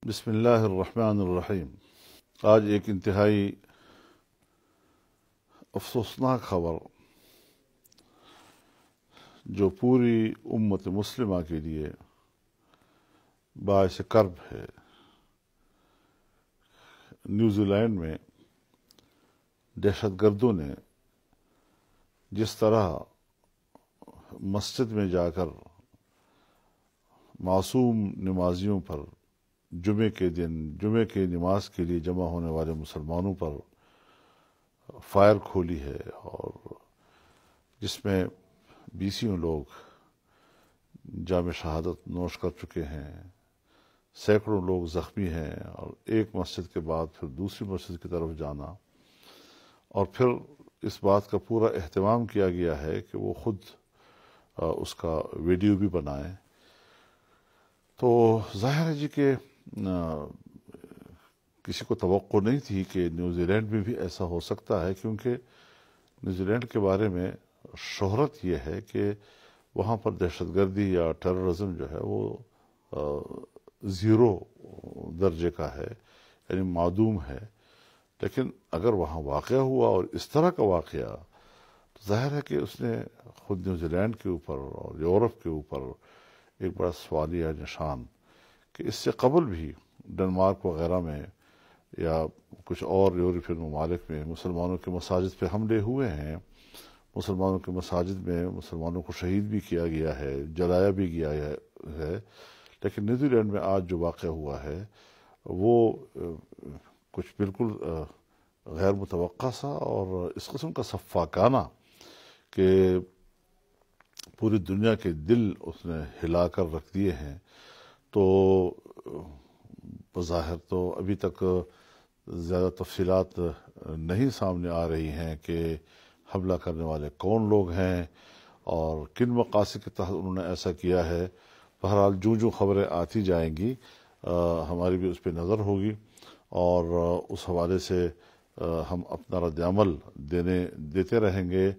بسم اللہ الرحمن الرحیم۔ آج ایک انتہائی افسوسناک خبر جو پوری امت مسلمہ کے لیے باعث کرب ہے۔ نیوزی لینڈ میں دہشت گردوں نے جس طرح مسجد میں جا کر معصوم نمازیوں پر جمعے کے دن جمعے کی نماز کے لیے جمع ہونے والے مسلمانوں پر فائر کھولی ہے، اور جس میں 20 لوگ جام شہادت نوش کر چکے ہیں، سینکڑوں لوگ زخمی ہیں، اور ایک مسجد کے بعد پھر دوسری مسجد کی طرف جانا، اور پھر اس بات کا پورا اہتمام کیا گیا ہے کہ وہ خود اس کا ویڈیو بھی بنائیں۔ تو ظاہر ہے جی کہ کسی کو توقع نہیں تھی کہ نیوزی لینڈ میں بھی ایسا ہو سکتا ہے، کیونکہ نیوزی لینڈ کے بارے میں شہرت یہ ہے کہ وہاں پر دہشت گردی یا ٹیررزم جو ہے وہ 0 درجے کا ہے، یعنی معدوم ہے۔ لیکن اگر وہاں واقعہ ہوا اور اس طرح کا واقعہ، تو ظاہر ہے کہ اس نے خود نیوزی لینڈ کے اوپر اور یورپ کے اوپر ایک بڑا سوالیہ نشان، کہ اس سے قبل بھی ڈنمارک وغیرہ میں یا کچھ اور یورپین ممالک میں مسلمانوں کے مساجد پہ حملے ہوئے ہیں، مسلمانوں کے مساجد میں مسلمانوں کو شہید بھی کیا گیا ہے، جلایا بھی گیا ہے۔ لیکن نیوزی لینڈ میں آج جو واقعہ ہوا ہے وہ کچھ بالکل غیر متوقع سا، اور اس قسم کا سفاکانہ کہ پوری دنیا کے دل اس نے ہلا کر رکھ دیے ہیں۔ تو بظاہر تو ابھی تک زیادہ تفصیلات نہیں سامنے آ رہی ہیں کہ حملہ کرنے والے کون لوگ ہیں اور کن مقاصد کے تحت انہوں نے ایسا کیا ہے۔ بہرحال جو خبریں آتی جائیں گی ہماری بھی اس پہ نظر ہوگی، اور اس حوالے سے ہم اپنا رد عمل دیتے رہیں گے۔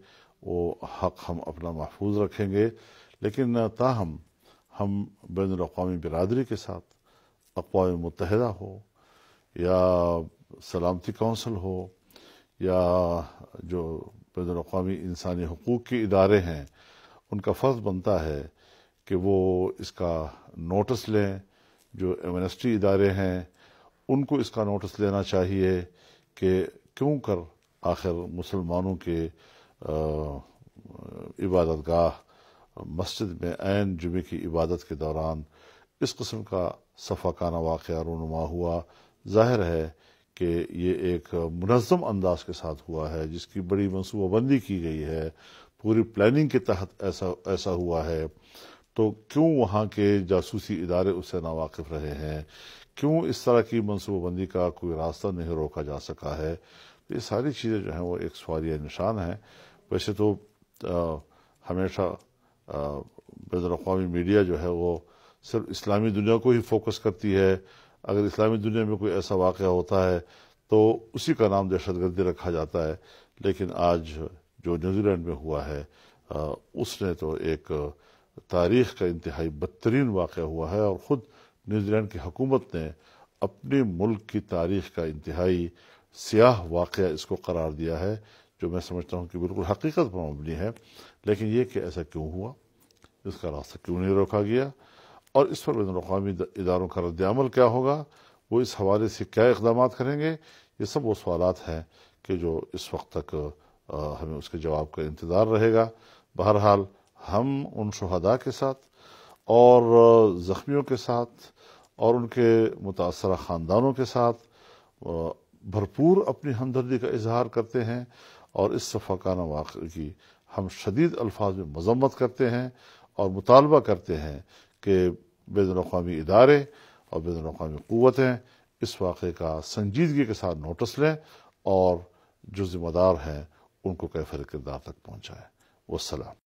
وہ حق ہم اپنا محفوظ رکھیں گے، لیکن تاہم ہم بین الاقوامی برادری کے ساتھ، اقوام متحدہ ہو یا سلامتی کونسل ہو یا جو بین الاقوامی انسانی حقوق کے ادارے ہیں، ان کا فرض بنتا ہے کہ وہ اس کا نوٹس لیں۔ جو ایمنسٹی ادارے ہیں ان کو اس کا نوٹس لینا چاہیے کہ کیوں کر آخر مسلمانوں کے عبادت گاہ مسجد میں عین جمعے کی عبادت کے دوران اس قسم کا سفاکانہ واقعہ رونما ہوا۔ ظاہر ہے کہ یہ ایک منظم انداز کے ساتھ ہوا ہے، جس کی بڑی منصوبہ بندی کی گئی ہے، پوری پلاننگ کے تحت ایسا ہوا ہے۔ تو کیوں وہاں کے جاسوسی ادارے اس سے ناواقف رہے ہیں؟ کیوں اس طرح کی منصوبہ بندی کا کوئی راستہ نہیں روکا جا سکا ہے؟ یہ ساری چیزیں جو ہیں وہ ایک سوالیہ نشان ہیں۔ ویسے تو ہمیشہ بین الاقوامی میڈیا جو ہے وہ صرف اسلامی دنیا کو ہی فوکس کرتی ہے۔ اگر اسلامی دنیا میں کوئی ایسا واقعہ ہوتا ہے تو اسی کا نام دہشت گردی رکھا جاتا ہے، لیکن آج جو نیوزی لینڈ میں ہوا ہے اس نے تو ایک تاریخ کا انتہائی بدترین واقعہ ہوا ہے، اور خود نیوزی لینڈ کی حکومت نے اپنے ملک کی تاریخ کا انتہائی سیاہ واقعہ اس کو قرار دیا ہے، جو میں سمجھتا ہوں کہ بالکل حقیقت پر مبنی ہے۔ لیکن یہ کہ ایسا کیوں ہوا، اس کا راستہ کیوں نہیں روکا گیا، اور اس پر بین الاقوامی اداروں کا رد عمل کیا ہوگا، وہ اس حوالے سے کیا اقدامات کریں گے، یہ سب وہ سوالات ہیں کہ جو اس وقت تک ہمیں اس کے جواب کا انتظار رہے گا۔ بہرحال ہم ان شہداء کے ساتھ اور زخمیوں کے ساتھ اور ان کے متاثرہ خاندانوں کے ساتھ بھرپور اپنی ہمدردی کا اظہار کرتے ہیں، اور اس سفاکانہ واقعے کی ہم شدید الفاظ میں مذمت کرتے ہیں، اور مطالبہ کرتے ہیں کہ بین الاقوامی ادارے اور بین الاقوامی قوتیں اس واقعے کا سنجیدگی کے ساتھ نوٹس لیں، اور جو ذمہ دار ہیں ان کو کیفر کردار تک پہنچائیں۔ والسلام۔